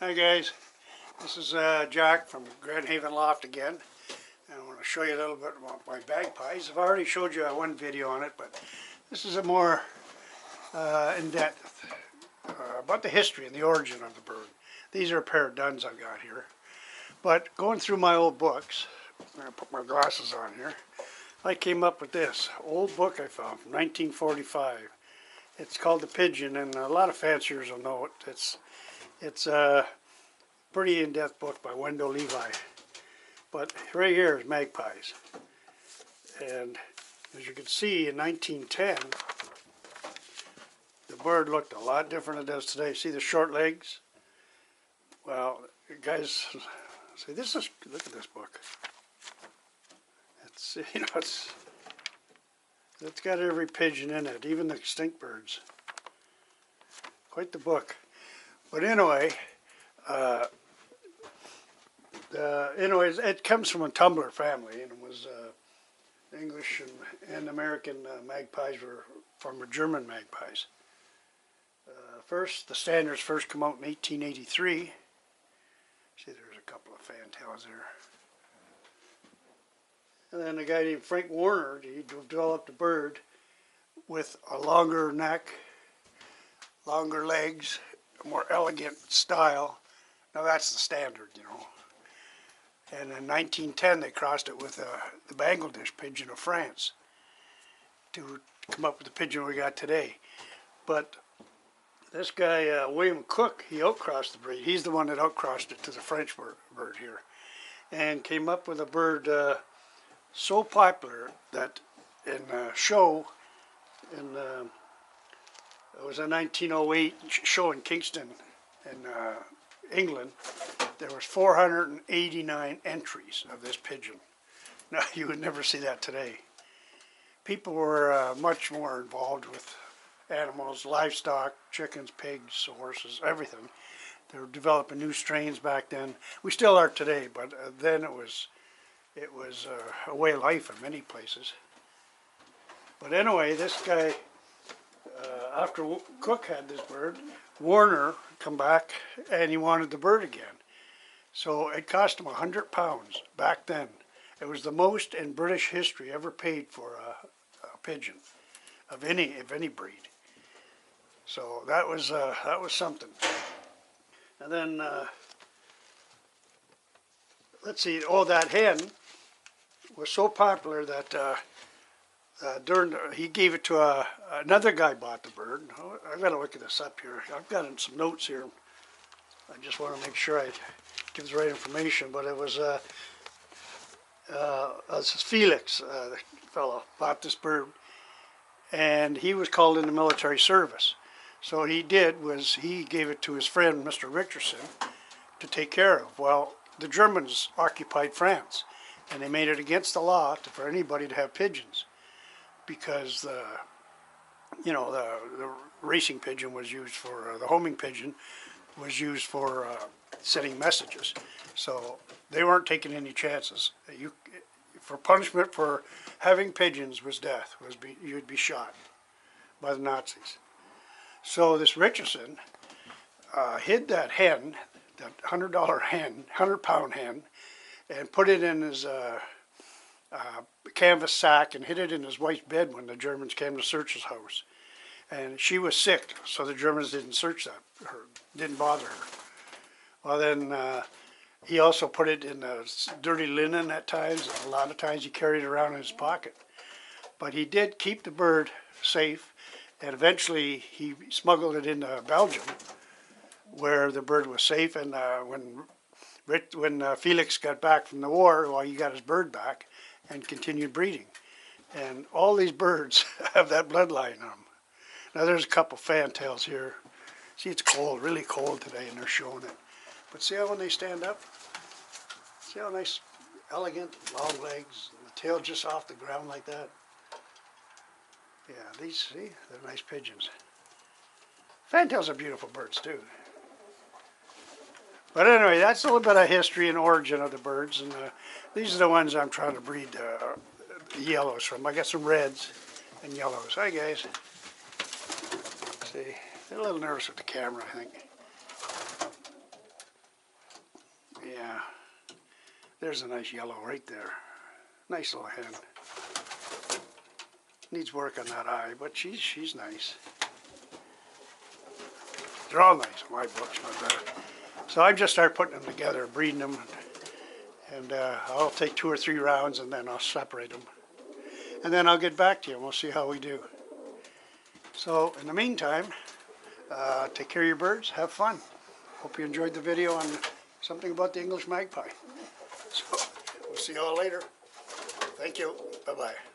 Hi guys, this is Jack from Grand Haven Loft again. And I want to show you a little bit about my magpies. I've already showed you one video on it, but this is a more in-depth about the history and the origin of the bird. These are a pair of duns I've got here. But going through my old books, I'm going to put my glasses on here, I came up with this old book I found from 1945. It's called The Pigeon, and a lot of fanciers will know it. It's a pretty in-depth book by Wendell Levi. But right here is magpies. And as you can see, in 1910, the bird looked a lot different than it does today. See the short legs? Well, guys, see, look at this book. It's, it's got every pigeon in it, even the extinct birds. Quite the book. But anyway, anyways, it comes from a tumbler family, and it was English and American magpies were from German magpies. The standards first come out in 1883. See, there's a couple of fantails there. And then a guy named Frank Warner, he developed a bird with a longer neck, longer legs, a more elegant style. Now that's the standard, you know. And in 1910 they crossed it with the Bangladesh pigeon of France to come up with the pigeon we got today. But this guy, William Cook, he outcrossed the breed. He's the one that outcrossed it to the French bird here. And came up with a bird so popular that in a show, it was a 1908 show in Kingston in England, there was 489 entries of this pigeon. Now, you would never see that today. People were much more involved with animals, livestock, chickens, pigs, horses, everything. They were developing new strains back then. We still are today, but then it was a way of life in many places. But anyway, this guy, after Cook had this bird, Warner come back and he wanted the bird again. So it cost him £100 back then. It was the most in British history ever paid for a pigeon of any breed. So that was something. And then let's see. Oh, that hen was so popular that he gave it to another guy bought the bird. I got to look at this up here. I've got some notes here. I just want to make sure I give the right information. But it was Felix, the fellow, bought this bird, and he was called into military service. So what he did was he gave it to his friend, Mr. Richardson, to take care of. Well, the Germans occupied France, and they made it against the law for anybody to have pigeons, because the racing pigeon was used for, the homing pigeon was used for sending messages. So they weren't taking any chances. For punishment for having pigeons was death. You'd be shot by the Nazis. So this Richardson hid that hen, that £100 hen, and put it in his canvas sack and hid it in his wife's bed when the Germans came to search his house. And she was sick, so the Germans didn't search her, didn't bother her. Well, then he also put it in dirty linen at times, and a lot of times he carried it around in his pocket. But he did keep the bird safe, and eventually he smuggled it into Belgium, where the bird was safe. And when Felix got back from the war, well, he got his bird back and continued breeding. And all these birds have that bloodline in them. Now there's a couple fantails here. See, it's cold, really cold today, and they're showing it. But see how when they stand up? See how nice, elegant, long legs, and the tail just off the ground like that? Yeah, these, see, they're nice pigeons. Fantails are beautiful birds too. But anyway, that's a little bit of history and origin of the birds, and these are the ones I'm trying to breed the yellows from. I got some reds and yellows. Hi guys. See, they're a little nervous with the camera, I think. Yeah, there's a nice yellow right there. Nice little hen. Needs work on that eye, but she's nice. They're all nice in my books, but so I just start putting them together, breeding them, and I'll take 2 or 3 rounds, and then I'll separate them, and then I'll get back to you, and we'll see how we do. So in the meantime, take care of your birds, have fun. Hope you enjoyed the video on something about the English Magpie. So we'll see you all later. Thank you. Bye-bye.